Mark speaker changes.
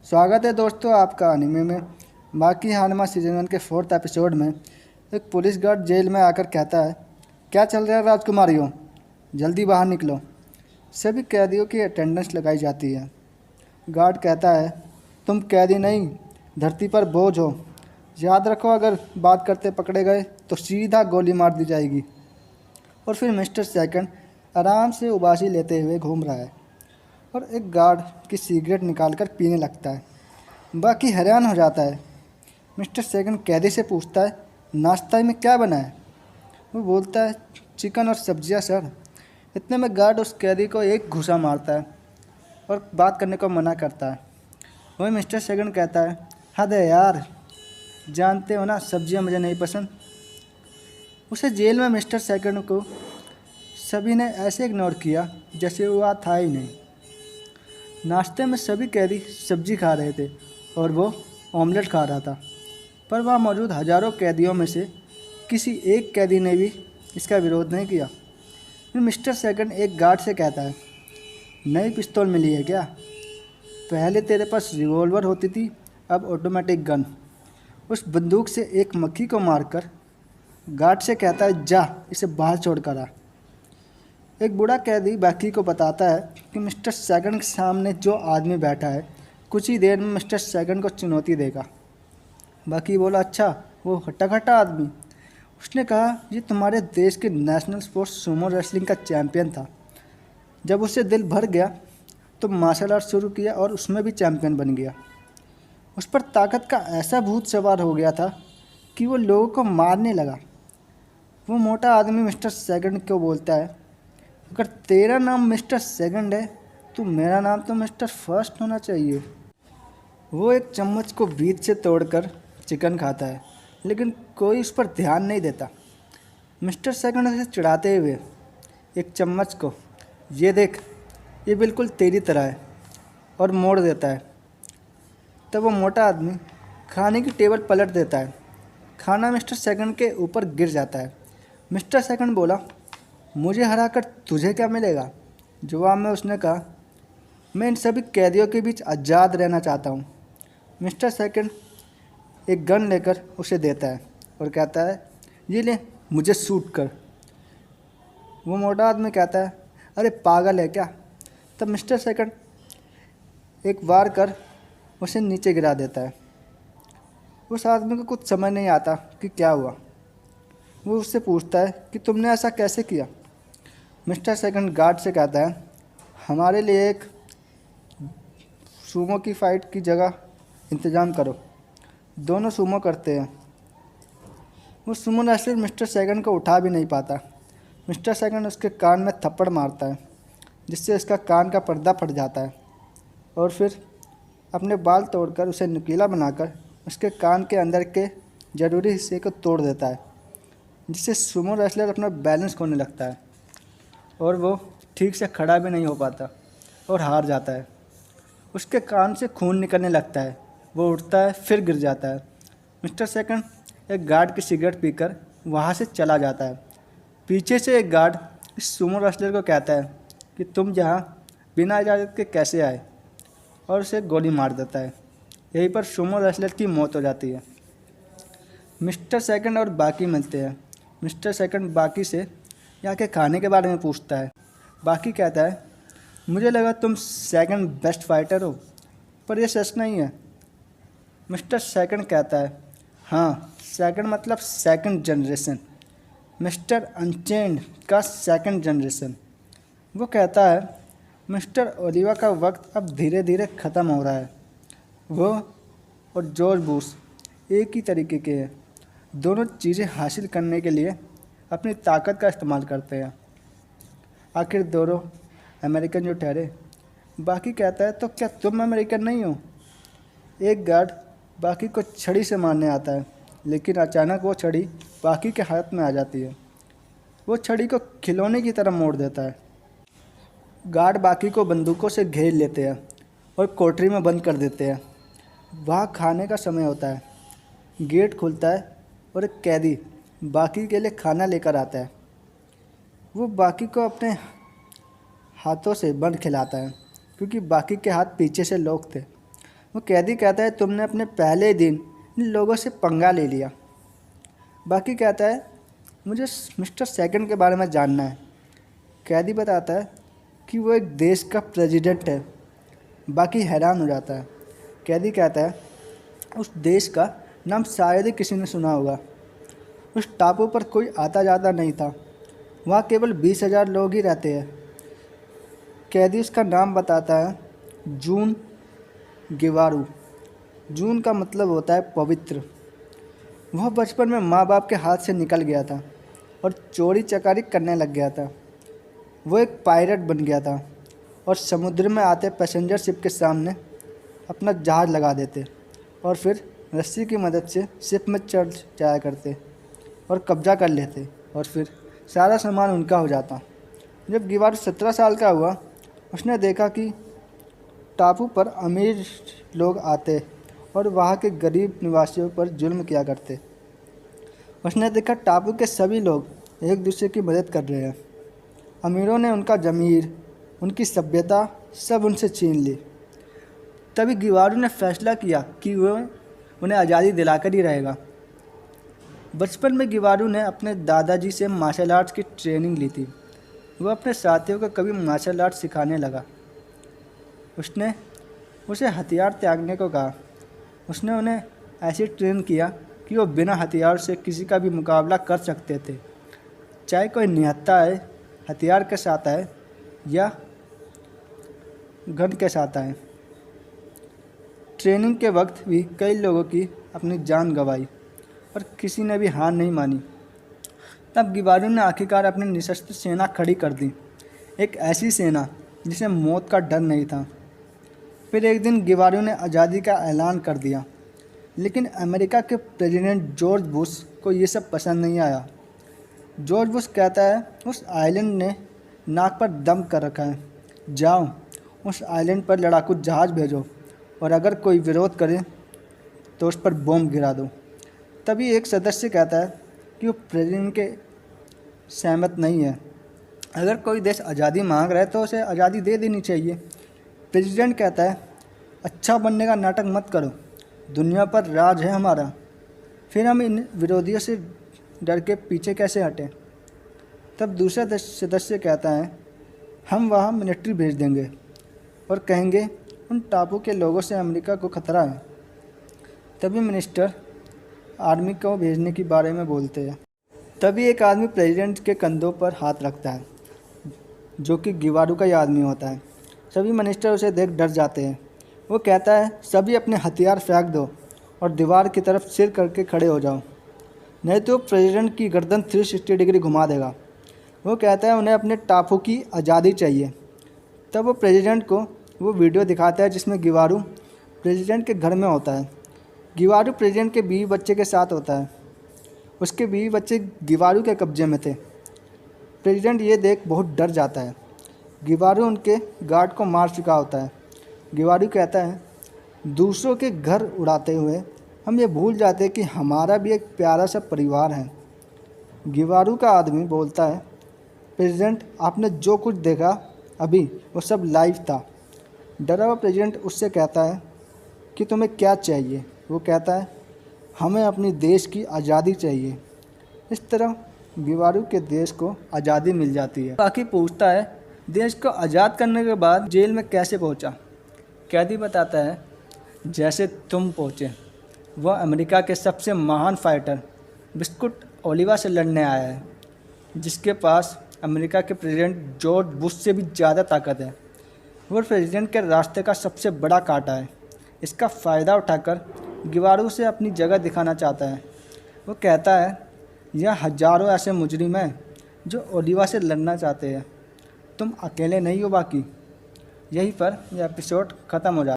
Speaker 1: स्वागत है दोस्तों आपका अनिमे में। बाकी हानमा सीजन 1 के 4th एपिसोड में एक पुलिस गार्ड जेल में आकर कहता है, क्या चल रहा है राजकुमारियों, जल्दी बाहर निकलो। सभी कैदियों की अटेंडेंस लगाई जाती है। गार्ड कहता है, तुम कैदी नहीं, धरती पर बोझ हो। याद रखो, अगर बात करते पकड़े गए तो सीधा गोली मार दी जाएगी। और फिर मिस्टर सेकंड आराम से उबासी लेते हुए घूम रहा है और एक गार्ड की सिगरेट निकालकर पीने लगता है। बाकी हैरान हो जाता है। मिस्टर सेकंड कैदी से पूछता है, नाश्ता में क्या बना है? वो बोलता है, चिकन और सब्जियां सर। इतने में गार्ड उस कैदी को एक घूंसा मारता है और बात करने को मना करता है। वही मिस्टर सेकंड कहता है, हद है यार, जानते हो ना सब्जियां मुझे नहीं पसंद। उसे जेल में मिस्टर सेकंड को सभी ने ऐसे इग्नोर किया जैसे वो था ही नहीं। नाश्ते में सभी कैदी सब्जी खा रहे थे और वो ऑमलेट खा रहा था, पर वहाँ मौजूद हज़ारों कैदियों में से किसी एक कैदी ने भी इसका विरोध नहीं किया। फिर मिस्टर सेकंड एक गार्ड से कहता है, नई पिस्तौल मिली है क्या? पहले तेरे पास रिवॉल्वर होती थी, अब ऑटोमेटिक गन। उस बंदूक से एक मक्खी को मारकर गार्ड से कहता है, जा इसे बाहर छोड़ कर आ। एक बूढ़ा कैदी बाकी को बताता है कि मिस्टर सेकंड के सामने जो आदमी बैठा है कुछ ही देर में मिस्टर सेकंड को चुनौती देगा। बाकी बोला, अच्छा वो हट्टा खट्टा आदमी? उसने कहा, ये तुम्हारे देश के नेशनल स्पोर्ट्स सुमो रेसलिंग का चैम्पियन था। जब उससे दिल भर गया तो मार्शल आर्ट शुरू किया और उसमें भी चैम्पियन बन गया। उस पर ताकत का ऐसा भूत सवार हो गया था कि वो लोगों को मारने लगा। वो मोटा आदमी मिस्टर सेकंड को बोलता है, अगर तेरा नाम मिस्टर सेकंड है तो मेरा नाम तो मिस्टर फर्स्ट होना चाहिए। वो एक चम्मच को बीच से तोड़कर चिकन खाता है, लेकिन कोई उस पर ध्यान नहीं देता। मिस्टर सेकंड उसे चिढ़ाते हुए एक चम्मच को, ये देख, ये बिल्कुल तेरी तरह है, और मोड़ देता है। तब वो मोटा आदमी खाने की टेबल पलट देता है। खाना मिस्टर सेकंड के ऊपर गिर जाता है। मिस्टर सेकंड बोला, मुझे हराकर तुझे क्या मिलेगा? जवाब में उसने कहा, मैं इन सभी कैदियों के बीच आज़ाद रहना चाहता हूँ। मिस्टर सेकंड एक गन लेकर उसे देता है और कहता है, ये ले, मुझे शूट कर। वो मोटा आदमी कहता है, अरे पागल है क्या? तब मिस्टर सेकंड एक वार कर उसे नीचे गिरा देता है। उस आदमी को कुछ समझ नहीं आता कि क्या हुआ। वो उससे पूछता है कि तुमने ऐसा कैसे किया? मिस्टर सेकंड गार्ड से कहता है, हमारे लिए एक सूमो की फ़ाइट की जगह इंतज़ाम करो। दोनों सूमो करते हैं। वो सूमो रेसलर मिस्टर सेकंड को उठा भी नहीं पाता। मिस्टर सेकंड उसके कान में थप्पड़ मारता है, जिससे उसका कान का पर्दा फट जाता है, और फिर अपने बाल तोड़कर उसे नुकीला बनाकर उसके कान के अंदर के ज़रूरी हिस्से को तोड़ देता है, जिससे सूमो रेसलर अपना बैलेंस खोने लगता है और वो ठीक से खड़ा भी नहीं हो पाता और हार जाता है। उसके कान से खून निकलने लगता है। वो उठता है, फिर गिर जाता है। मिस्टर सेकंड एक गार्ड की सिगरेट पीकर वहाँ से चला जाता है। पीछे से एक गार्ड इस सूमो रेसलर को कहता है कि तुम यहाँ बिना इजाज़त के कैसे आए, और उसे गोली मार देता है। यहीं पर सूमो रेसलर की मौत हो जाती है। मिस्टर सेकंड और बाकी मिलते हैं। मिस्टर सेकंड बाकी से यहाँ के खाने के बारे में पूछता है। बाकी कहता है, मुझे लगा तुम सेकंड बेस्ट फाइटर हो, पर यह सच नहीं है। मिस्टर सेकंड कहता है, हाँ, सेकंड मतलब सेकंड जनरेशन, मिस्टर अनचेंड का सेकंड जनरेशन। वो कहता है, मिस्टर ओलिवा का वक्त अब धीरे धीरे ख़त्म हो रहा है। वो और जॉर्ज बुश एक ही तरीके के हैं। दोनों चीज़ें हासिल करने के लिए अपनी ताकत का इस्तेमाल करते हैं। आखिर दोनों अमेरिकन जो ठहरे। बाकी कहता है, तो क्या तुम अमेरिकन नहीं हो? एक गार्ड बाकी को छड़ी से मारने आता है, लेकिन अचानक वो छड़ी बाकी के हाथ में आ जाती है। वो छड़ी को खिलौने की तरह मोड़ देता है। गार्ड बाकी को बंदूकों से घेर लेते हैं और कोठरी में बंद कर देते हैं। वहाँ खाने का समय होता है। गेट खुलता है और एक कैदी बाकी के लिए खाना लेकर आता है। वो बाकी को अपने हाथों से बंद खिलाता है, क्योंकि बाकी के हाथ पीछे से लॉक थे। वो कैदी कहता है तुमने अपने पहले दिन इन लोगों से पंगा ले लिया। बाकी कहता है मुझे मिस्टर सेकंड के बारे में जानना है। कैदी बताता है कि वो एक देश का प्रेसिडेंट है। बाकी हैरान हो जाता है। कैदी कहता है उस देश का नाम शायद ही किसी ने सुना होगा। उस टापू पर कोई आता जाता नहीं था। वहाँ केवल 20,000 लोग ही रहते हैं। कैदी उसका नाम बताता है जून गिवारू। जून का मतलब होता है पवित्र। वह बचपन में माँ बाप के हाथ से निकल गया था और चोरी चकारी करने लग गया था। वो एक पायलट बन गया था और समुद्र में आते पैसेंजर शिप के सामने अपना जहाज़ लगा देते और फिर रस्सी की मदद से शिप में चढ़ जाया करते और कब्जा कर लेते और फिर सारा सामान उनका हो जाता। जब गिवारू 17 साल का हुआ उसने देखा कि टापू पर अमीर लोग आते और वहाँ के गरीब निवासियों पर जुल्म किया करते। उसने देखा टापू के सभी लोग एक दूसरे की मदद कर रहे हैं। अमीरों ने उनका ज़मीर, उनकी सभ्यता सब उनसे छीन ली। तभी गिवारू ने फैसला किया कि वह उन्हें आज़ादी दिलाकर ही रहेगा। बचपन में गिवारू ने अपने दादाजी से मार्शल आर्ट्स की ट्रेनिंग ली थी। वह अपने साथियों को कभी मार्शल आर्ट्स सिखाने लगा। उसने उसे हथियार त्यागने को कहा। उसने उन्हें ऐसे ट्रेन किया कि वो बिना हथियार से किसी का भी मुकाबला कर सकते थे, चाहे कोई निहत्था है हथियार के साथ आए या गन के साथ आए। ट्रेनिंग के वक्त भी कई लोगों की अपनी जान गंवाई और किसी ने भी हार नहीं मानी। तब गिवारू ने आखिरकार अपनी निशस्त्र सेना खड़ी कर दी, एक ऐसी सेना जिसे मौत का डर नहीं था। फिर एक दिन गिवारू ने आज़ादी का ऐलान कर दिया, लेकिन अमेरिका के प्रेसिडेंट जॉर्ज बुश को ये सब पसंद नहीं आया। जॉर्ज बुश कहता है उस आइलैंड ने नाक पर दम कर रखा है, जाओ उस आइलैंड पर लड़ाकू जहाज़ भेजो और अगर कोई विरोध करे तो उस पर बम गिरा दो। तभी एक सदस्य कहता है कि वो प्रेसिडेंट के सहमत नहीं है। अगर कोई देश आज़ादी मांग रहा है तो उसे आज़ादी दे देनी चाहिए। प्रेसिडेंट कहता है अच्छा बनने का नाटक मत करो, दुनिया पर राज है हमारा, फिर हम इन विरोधियों से डर के पीछे कैसे हटें। तब दूसरा सदस्य कहता है हम वहाँ मिलिट्री भेज देंगे और कहेंगे उन टापू के लोगों से अमेरिका को खतरा है। तभी मिनिस्टर आर्मी को भेजने के बारे में बोलते हैं। तभी एक आदमी प्रेसिडेंट के कंधों पर हाथ रखता है, जो कि गिवारू का ही आदमी होता है। सभी मिनिस्टर उसे देख डर जाते हैं। वो कहता है सभी अपने हथियार फेंक दो और दीवार की तरफ सिर करके खड़े हो जाओ, नहीं तो प्रेसिडेंट की गर्दन 360 डिग्री घुमा देगा। वो कहता है उन्हें अपने टापू की आज़ादी चाहिए। तब वो प्रेसिडेंट को वो वीडियो दिखाता है जिसमें गिवारू प्रेसिडेंट के घर में होता है। गिवारू प्रेसिडेंट के बीवी बच्चे के साथ होता है। उसके बीवी बच्चे गिवारू के कब्जे में थे। प्रेसिडेंट ये देख बहुत डर जाता है। गिवारू उनके गार्ड को मार चुका होता है। गिवारू कहता है दूसरों के घर उड़ाते हुए हम ये भूल जाते हैं कि हमारा भी एक प्यारा सा परिवार है। गिवारू का आदमी बोलता है प्रेसिडेंट आपने जो कुछ देखा अभी वो सब लाइव था। डरा हुआ प्रेसिडेंट उससे कहता है कि तुम्हें क्या चाहिए। वो कहता है हमें अपनी देश की आज़ादी चाहिए। इस तरह गिवारू के देश को आज़ादी मिल जाती है। बाकी पूछता है देश को आज़ाद करने के बाद जेल में कैसे पहुंचा। कैदी बताता है जैसे तुम पहुंचे। वह अमेरिका के सबसे महान फाइटर बिस्कुट ओलिवा से लड़ने आया है, जिसके पास अमेरिका के प्रेसिडेंट जॉर्ज बुश से भी ज़्यादा ताकत है। वह प्रेसिडेंट के रास्ते का सबसे बड़ा कांटा है। इसका फ़ायदा उठाकर गिवारू से अपनी जगह दिखाना चाहता है। वो कहता है यह हजारों ऐसे मुजरिम हैं जो ओलिवा से लड़ना चाहते हैं, तुम अकेले नहीं हो। बाकी यहीं पर यह एपिसोड ख़त्म हो जाता है।